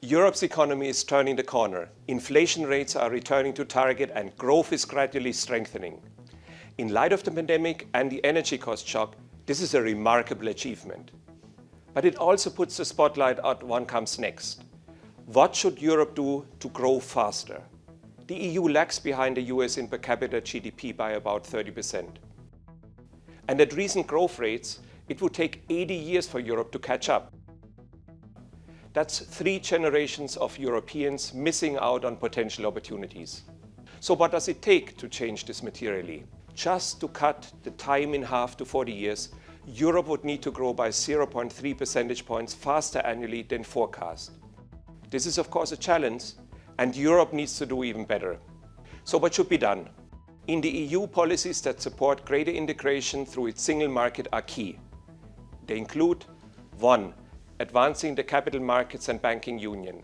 Europe's economy is turning the corner. Inflation rates are returning to target and growth is gradually strengthening. In light of the pandemic and the energy cost shock, this is a remarkable achievement. But it also puts the spotlight on what comes next. What should Europe do to grow faster? The EU lags behind the US in per capita GDP by about 30%. And at recent growth rates, it would take 80 years for Europe to catch up. That's 3 generations of Europeans missing out on potential opportunities. So what does it take to change this materially? Just to cut the time in half to 40 years, Europe would need to grow by 0.3 percentage points faster annually than forecast. This is of course a challenge, and Europe needs to do even better. So what should be done? In the EU, policies that support greater integration through its single market are key. They include 1. Advancing the capital markets and banking union.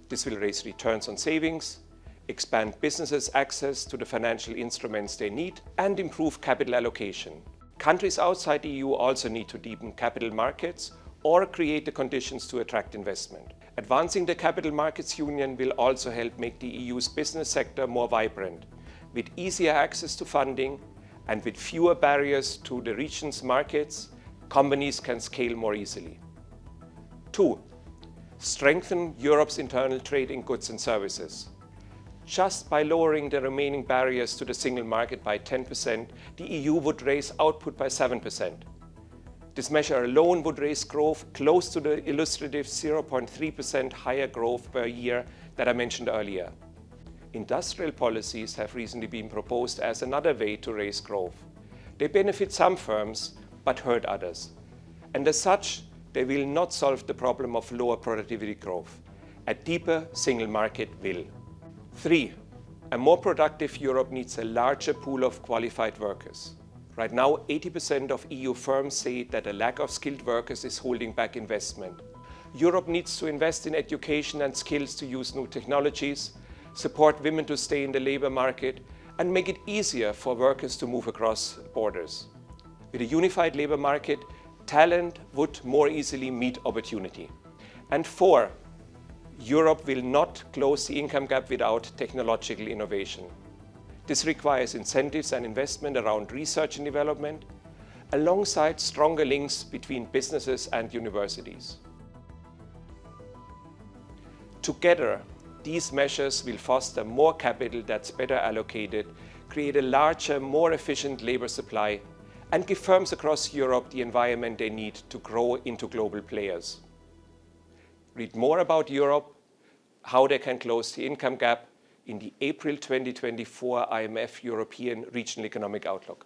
This will raise returns on savings, expand businesses' access to the financial instruments they need, and improve capital allocation. Countries outside the EU also need to deepen capital markets or create the conditions to attract investment. Advancing the capital markets union will also help make the EU's business sector more vibrant. With easier access to funding and with fewer barriers to the region's markets, companies can scale more easily. 2. Strengthen Europe's internal trade in goods and services. Just by lowering the remaining barriers to the single market by 10%, the EU would raise output by 7%. This measure alone would raise growth close to the illustrative 0.3% higher growth per year that I mentioned earlier. Industrial policies have recently been proposed as another way to raise growth. They benefit some firms, but hurt others. And as such, they will not solve the problem of lower productivity growth. A deeper single market will. 3. A more productive Europe needs a larger pool of qualified workers. Right now, 80% of EU firms say that a lack of skilled workers is holding back investment. Europe needs to invest in education and skills to use new technologies, support women to stay in the labor market, and make it easier for workers to move across borders. With a unified labor market, talent would more easily meet opportunity. And 4. Europe will not close the income gap without technological innovation. This requires incentives and investment around research and development, alongside stronger links between businesses and universities. Together, these measures will foster more capital that's better allocated, create a larger, more efficient labor supply, and give firms across Europe the environment they need to grow into global players. Read more about Europe, how they can close the income gap, in the April 2024 IMF European Regional Economic Outlook.